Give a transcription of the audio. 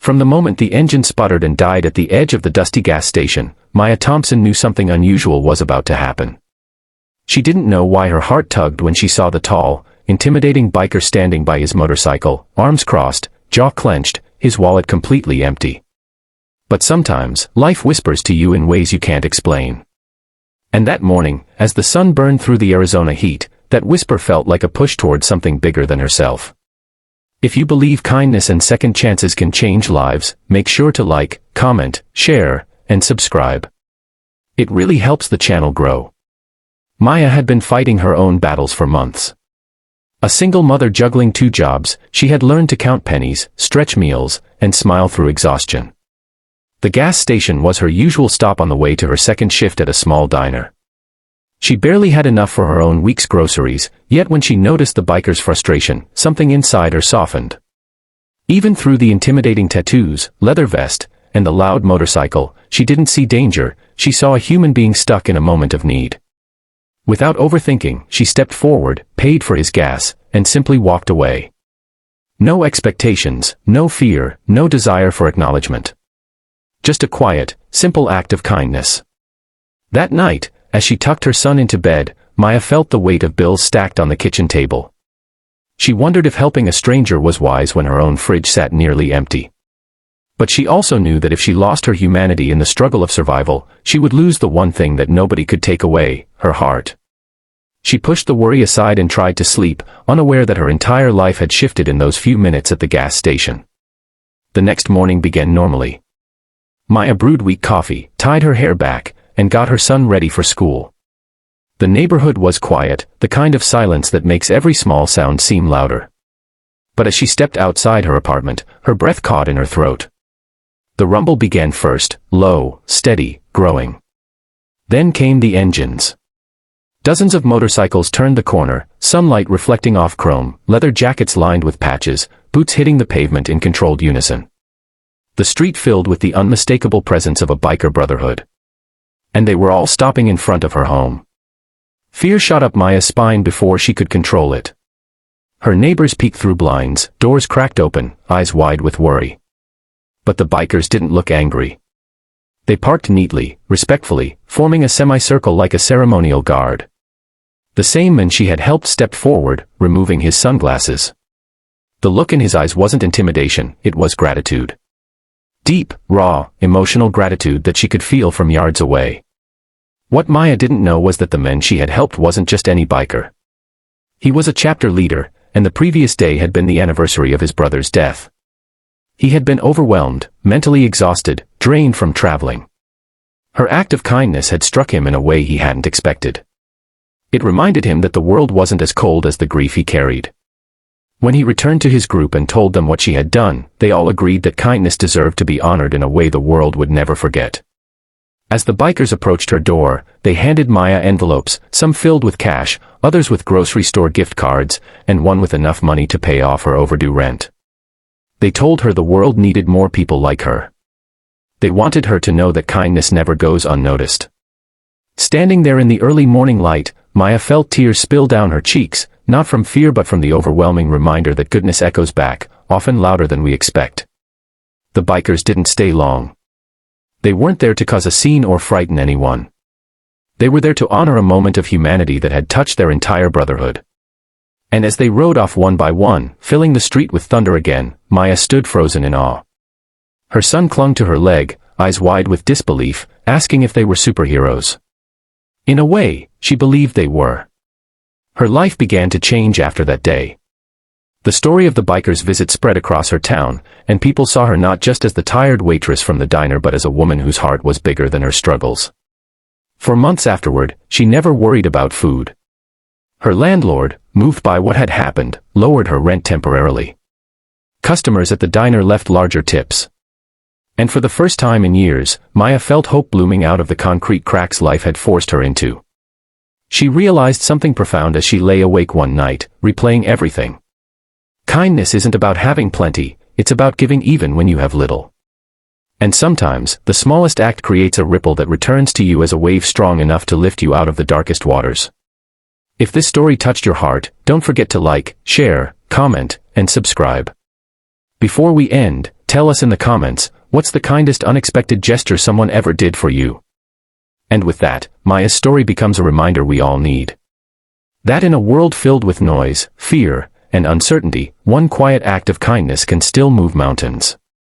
From the moment the engine sputtered and died at the edge of the dusty gas station, Maya Thompson knew something unusual was about to happen. She didn't know why her heart tugged when she saw the tall, intimidating biker standing by his motorcycle, arms crossed, jaw clenched, his wallet completely empty. But sometimes, life whispers to you in ways you can't explain. And that morning, as the sun burned through the Arizona heat, that whisper felt like a push toward something bigger than herself. If you believe kindness and second chances can change lives, make sure to like, comment, share, and subscribe. It really helps the channel grow. Maya had been fighting her own battles for months. A single mother juggling 2 jobs, she had learned to count pennies, stretch meals, and smile through exhaustion. The gas station was her usual stop on the way to her second shift at a small diner. She barely had enough for her own week's groceries, yet when she noticed the biker's frustration, something inside her softened. Even through the intimidating tattoos, leather vest, and the loud motorcycle, she didn't see danger, she saw a human being stuck in a moment of need. Without overthinking, she stepped forward, paid for his gas, and simply walked away. No expectations, no fear, no desire for acknowledgement. Just a quiet, simple act of kindness. That night, as she tucked her son into bed, Maya felt the weight of bills stacked on the kitchen table. She wondered if helping a stranger was wise when her own fridge sat nearly empty. But she also knew that if she lost her humanity in the struggle of survival, she would lose the one thing that nobody could take away, her heart. She pushed the worry aside and tried to sleep, unaware that her entire life had shifted in those few minutes at the gas station. The next morning began normally. Maya brewed weak coffee, tied her hair back, and got her son ready for school. The neighborhood was quiet, the kind of silence that makes every small sound seem louder. But as she stepped outside her apartment, her breath caught in her throat. The rumble began first, low, steady, growing. Then came the engines. Dozens of motorcycles turned the corner, sunlight reflecting off chrome, leather jackets lined with patches, boots hitting the pavement in controlled unison. The street filled with the unmistakable presence of a biker brotherhood. And they were all stopping in front of her home. Fear shot up Maya's spine before she could control it. Her neighbors peeked through blinds, doors cracked open, eyes wide with worry. But the bikers didn't look angry. They parked neatly, respectfully, forming a semicircle like a ceremonial guard. The same man she had helped stepped forward, removing his sunglasses. The look in his eyes wasn't intimidation, it was gratitude. Deep, raw, emotional gratitude that she could feel from yards away. What Maya didn't know was that the man she had helped wasn't just any biker. He was a chapter leader, and the previous day had been the anniversary of his brother's death. He had been overwhelmed, mentally exhausted, drained from traveling. Her act of kindness had struck him in a way he hadn't expected. It reminded him that the world wasn't as cold as the grief he carried. When he returned to his group and told them what she had done, they all agreed that kindness deserved to be honored in a way the world would never forget. As the bikers approached her door, they handed Maya envelopes, some filled with cash, others with grocery store gift cards, and one with enough money to pay off her overdue rent. They told her the world needed more people like her. They wanted her to know that kindness never goes unnoticed. Standing there in the early morning light, Maya felt tears spill down her cheeks, not from fear but from the overwhelming reminder that goodness echoes back, often louder than we expect. The bikers didn't stay long. They weren't there to cause a scene or frighten anyone. They were there to honor a moment of humanity that had touched their entire brotherhood. And as they rode off one by one, filling the street with thunder again, Maya stood frozen in awe. Her son clung to her leg, eyes wide with disbelief, asking if they were superheroes. In a way, she believed they were. Her life began to change after that day. The story of the biker's visit spread across her town, and people saw her not just as the tired waitress from the diner but as a woman whose heart was bigger than her struggles. For months afterward, she never worried about food. Her landlord, moved by what had happened, lowered her rent temporarily. Customers at the diner left larger tips. And for the first time in years, Maya felt hope blooming out of the concrete cracks life had forced her into. She realized something profound as she lay awake one night, replaying everything. Kindness isn't about having plenty, it's about giving even when you have little. And sometimes, the smallest act creates a ripple that returns to you as a wave strong enough to lift you out of the darkest waters. If this story touched your heart, don't forget to like, share, comment, and subscribe. Before we end, Tell us in the comments, what's the kindest unexpected gesture someone ever did for you? And with that, Maya's story becomes a reminder we all need. That in a world filled with noise, fear, and uncertainty, one quiet act of kindness can still move mountains.